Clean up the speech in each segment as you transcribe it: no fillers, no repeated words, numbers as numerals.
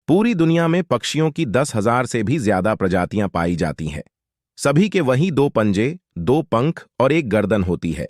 पूरी दुनिया में पक्षियों की 10,000 से भी ज्यादा प्रजातियां पाई जाती हैं। सभी के वही 2 पंजे, 2 पंख और एक गर्दन होती है।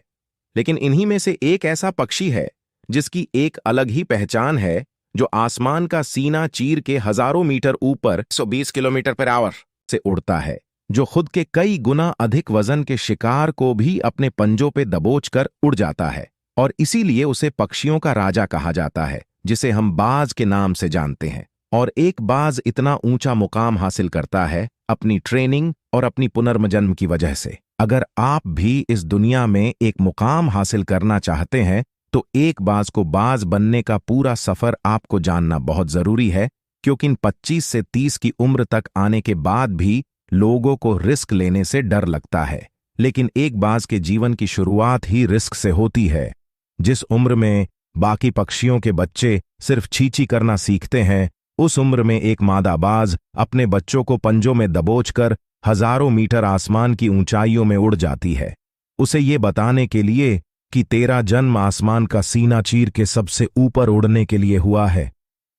लेकिन इन्हीं में से एक ऐसा पक्षी है जिसकी एक अलग ही पहचान है, जो आसमान का सीना चीर के हजारों मीटर ऊपर 120 किलोमीटर पर आवर से उड़ता है, जो खुद के कई गुना अधिक वजन के शिकार को भी अपने पंजों पे दबोचकर उड़ जाता है। और इसीलिए उसे पक्षियों का राजा कहा जाता है, जिसे हम बाज के नाम से जानते हैं। और एक बाज इतना ऊंचा मुकाम हासिल करता है अपनी ट्रेनिंग और अपनी पुनर्जन्म की वजह से। अगर आप भी इस दुनिया में एक मुकाम हासिल करना चाहते हैं तो एक बाज को बाज बनने का पूरा सफर आपको जानना बहुत जरूरी है, क्योंकि इन 25 से 30 की उम्र तक आने के बाद भी लोगों को रिस्क लेने से डर लगता है। लेकिन एक बाज के जीवन की शुरुआत ही रिस्क से होती है। जिस उम्र में बाकी पक्षियों के बच्चे सिर्फ चींची करना सीखते हैं, उस उम्र में एक मादा बाज अपने बच्चों को पंजों में दबोचकर हजारों मीटर आसमान की ऊंचाइयों में उड़ जाती है, उसे ये बताने के लिए कि तेरा जन्म आसमान का सीना चीर के सबसे ऊपर उड़ने के लिए हुआ है।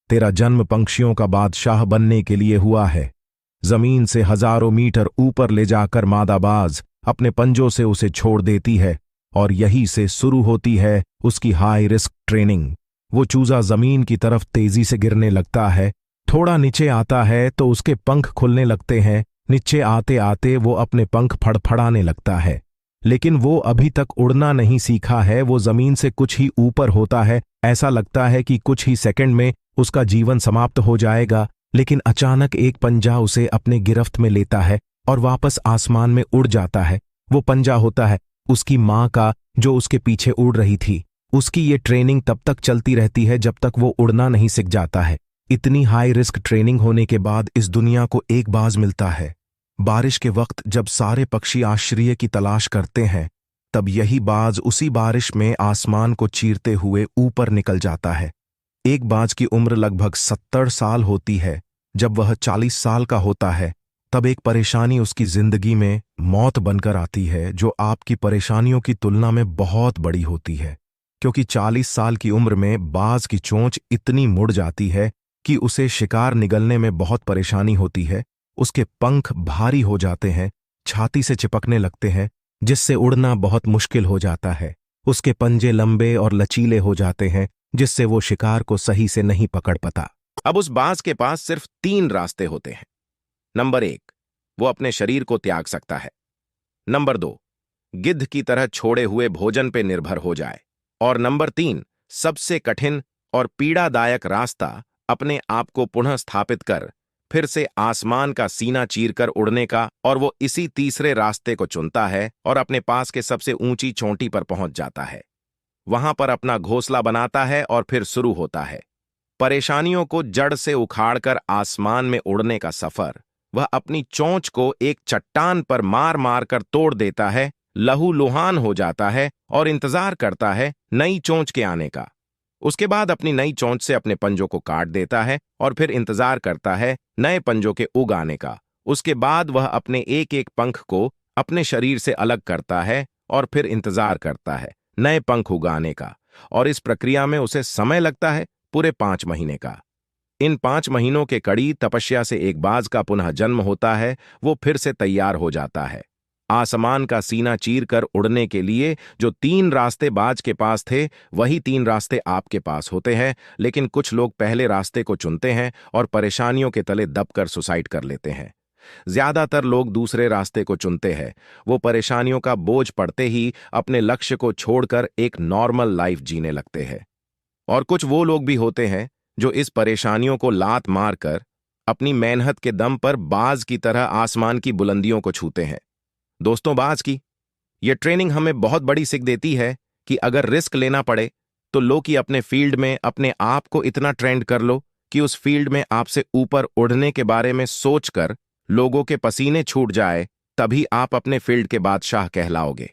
तेरा जन्म पंछियों का बादशाह बनने के लिए हुआ है। जमीन से हजारों मीटर ऊपर ले जाकर मादा बाज अपने पंजों से उसे छोड़ देती है, और यहीं से शुरू होती है उसकी हाई रिस्क ट्रेनिंग। वो चूजा जमीन की तरफ तेजी से गिरने लगता है, थोड़ा नीचे आता है तो उसके पंख खुलने लगते हैं। नीचे आते आते वो अपने पंख फड़फड़ाने लगता है, लेकिन वो अभी तक उड़ना नहीं सीखा है। वो जमीन से कुछ ही ऊपर होता है, ऐसा लगता है कि कुछ ही सेकंड में उसका जीवन समाप्त हो जाएगा। लेकिन अचानक एक पंजा उसे अपने गिरफ्त में लेता है और वापस आसमान में उड़ जाता है। वो पंजा होता है उसकी माँ का, जो उसके पीछे उड़ रही थी। उसकी ये ट्रेनिंग तब तक चलती रहती है जब तक वो उड़ना नहीं सीख जाता है। इतनी हाई रिस्क ट्रेनिंग होने के बाद इस दुनिया को एक बाज मिलता है। बारिश के वक्त जब सारे पक्षी आश्रय की तलाश करते हैं, तब यही बाज उसी बारिश में आसमान को चीरते हुए ऊपर निकल जाता है। एक बाज की उम्र लगभग 70 साल होती है। जब वह 40 साल का होता है, तब एक परेशानी उसकी जिंदगी में मौत बनकर आती है, जो आपकी परेशानियों की तुलना में बहुत बड़ी होती है। क्योंकि 40 साल की उम्र में बाज की चोंच इतनी मुड़ जाती है कि उसे शिकार निगलने में बहुत परेशानी होती है। उसके पंख भारी हो जाते हैं, छाती से चिपकने लगते हैं, जिससे उड़ना बहुत मुश्किल हो जाता है। उसके पंजे लंबे और लचीले हो जाते हैं, जिससे वो शिकार को सही से नहीं पकड़ पाता। अब उस बाज के पास सिर्फ 3 रास्ते होते हैं। नंबर 1, वो अपने शरीर को त्याग सकता है। नंबर 2, गिद्ध की तरह छोड़े हुए भोजन पे निर्भर हो जाए। और नंबर 3, सबसे कठिन और पीड़ादायक रास्ता, अपने आप को पुनः स्थापित कर फिर से आसमान का सीना चीरकर उड़ने का। और वो इसी तीसरे रास्ते को चुनता है और अपने पास के सबसे ऊंची चोटी पर पहुंच जाता है। वहां पर अपना घोंसला बनाता है और फिर शुरू होता है परेशानियों को जड़ से उखाड़कर आसमान में उड़ने का सफर। वह अपनी चोंच को एक चट्टान पर मार मार कर तोड़ देता है, लहूलुहान हो जाता है और इंतजार करता है नई चोंच के आने का। उसके बाद अपनी नई चोंच से अपने पंजों को काट देता है और फिर इंतजार करता है नए पंजों के उग आने का। उसके बाद वह अपने एक एक पंख को अपने शरीर से अलग करता है और फिर इंतजार करता है नए पंख उगाने का। और इस प्रक्रिया में उसे समय लगता है पूरे 5 महीने का। इन 5 महीनों के कड़ी तपस्या से एक बाज का पुनः जन्म होता है। वो फिर से तैयार हो जाता है आसमान का सीना चीरकर उड़ने के लिए। जो 3 रास्ते बाज के पास थे, वही 3 रास्ते आपके पास होते हैं। लेकिन कुछ लोग पहले रास्ते को चुनते हैं और परेशानियों के तले दबकर सुसाइड कर लेते हैं। ज्यादातर लोग दूसरे रास्ते को चुनते हैं। वो परेशानियों का बोझ पड़ते ही अपने लक्ष्य को छोड़कर एक नॉर्मल लाइफ जीने लगते हैं। और कुछ वो लोग भी होते हैं जो इस परेशानियों को लात मारकर अपनी मेहनत के दम पर बाज की तरह आसमान की बुलंदियों को छूते हैं। दोस्तों, बाज की यह ट्रेनिंग हमें बहुत बड़ी सीख देती है कि अगर रिस्क लेना पड़े तो लो कि अपने फील्ड में अपने आप को इतना ट्रेंड कर लो कि उस फील्ड में आपसे ऊपर उड़ने के बारे में सोचकर लोगों के पसीने छूट जाए, तभी आप अपने फील्ड के बादशाह कहलाओगे।